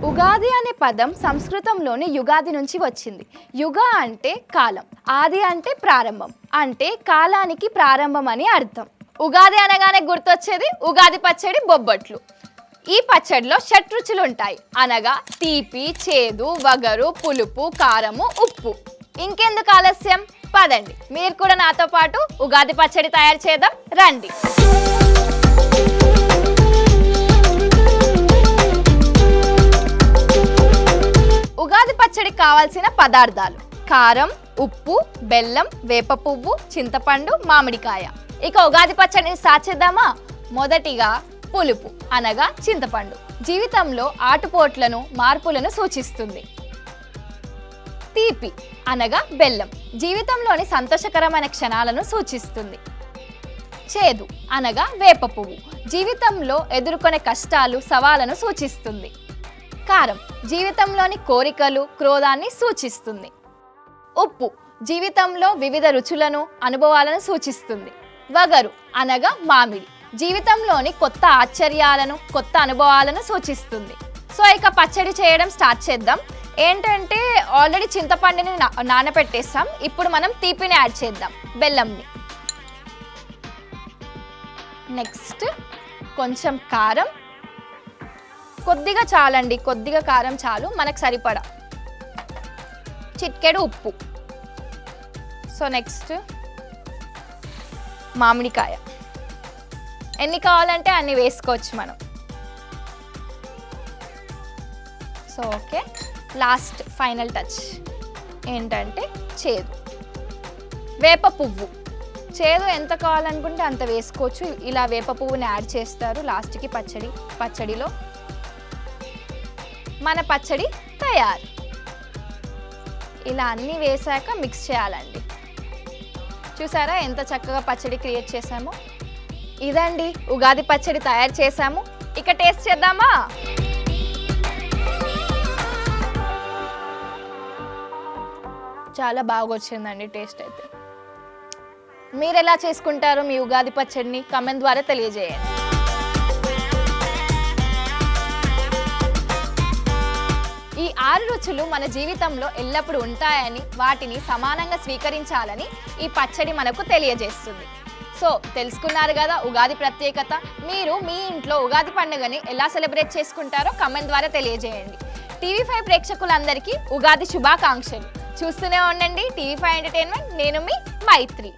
ఉగాది అనే పదం సంస్కృతంలోని యుగాది నుంచి వచ్చింది. యుగ అంటే కాలం, ఆది అంటే ప్రారంభం, అంటే కాలానికి ప్రారంభం అని అర్థం. ఉగాది అనగానే గుర్తొచ్చేది ఉగాది పచ్చడి, బొబ్బట్లు. ఈ పచ్చడిలో షట్రుచులు ఉంటాయి, అనగా తీపి, చేదు, వగరు, పులుపు, కారము, ఉప్పు. ఇంకెందుకు ఆలస్యం, పదండి మీరు కూడా నాతో పాటు ఉగాది పచ్చడి తయారు చేద్దాం రండి. ఉగాది పచ్చడికి కావాల్సిన పదార్థాలు: కారం, ఉప్పు, బెల్లం, వేప పువ్వు, చింతపండు, మామిడికాయ. ఇక ఉగాది పచ్చడిని స్టార్ట్ చేద్దామా? మొదటిగా పులుపు అనగా చింతపండు జీవితంలో ఆటుపోట్లను, మార్పులను సూచిస్తుంది. తీపి అనగా బెల్లం జీవితంలోని సంతోషకరమైన క్షణాలను సూచిస్తుంది. చేదు అనగా వేప పువ్వు జీవితంలో ఎదుర్కొనే కష్టాలు, సవాళ్లను సూచిస్తుంది. కారం జీవితంలోని కోరికలు, క్రోధాన్ని సూచిస్తుంది. ఉప్పు జీవితంలో వివిధ రుచులను, అనుభవాలను సూచిస్తుంది. వగరు అనగా మామిడి జీవితంలోని కొత్త ఆశ్చర్యాలను, కొత్త అనుభవాలను సూచిస్తుంది. సో ఇక పచ్చడి చేయడం స్టార్ట్ చేద్దాం. ఏంటంటే ఆల్రెడీ చింతపండుని నానబెట్టేస్తాం. ఇప్పుడు మనం తీపిని యాడ్ చేద్దాం, బెల్లంని. నెక్స్ట్ కొంచెం కారం, కొద్దిగా చాలండి, కొద్దిగా కారం చాలు మనకు సరిపడా. చిటికెడు ఉప్పు. సో నెక్స్ట్ మామిడికాయ, ఎన్ని కావాలంటే అన్ని వేసుకోవచ్చు మనం. So okay, last final touch ఏంటంటే చేదు. వేప పువ్వు, చేదు ఎంత కావాలనుకుంటే అంత వేసుకోవచ్చు. ఇలా వేప పువ్వుని యాడ్ చేస్తారు లాస్ట్కి పచ్చడిలో. మన పచ్చడి తయారు. ఇలా అన్నీ వేసాక మిక్స్ చేయాలండి. చూసారా ఎంత చక్కగా పచ్చడి క్రియేట్ చేసామో. ఇదండి ఉగాది పచ్చడి తయారు చేసాము. ఇక టేస్ట్ చేద్దామా? చాలా బాగా వచ్చిందండి టేస్ట్ అయితే. మీరు ఎలా చేసుకుంటారో మీ ఉగాది పచ్చడిని కామెంట్ ద్వారా తెలియజేయండి. ఈ 6 రుచులు మన జీవితంలో ఎల్లప్పుడూ ఉంటాయని, వాటిని సమానంగా స్వీకరించాలని ఈ పచ్చడి మనకు తెలియజేస్తుంది. సో తెలుసుకున్నారు కదా ఉగాది ప్రత్యేకత. మీరు మీ ఇంట్లో ఉగాది పండుగని ఎలా సెలబ్రేట్ చేసుకుంటారో కామెంట్ ద్వారా తెలియజేయండి. టీవీ5 ప్రేక్షకులందరికీ ఉగాది శుభాకాంక్షలు. చూస్తూనే ఉండండి టీవీ5 ఎంటర్టైన్మెంట్. నేను మీ మైత్రి.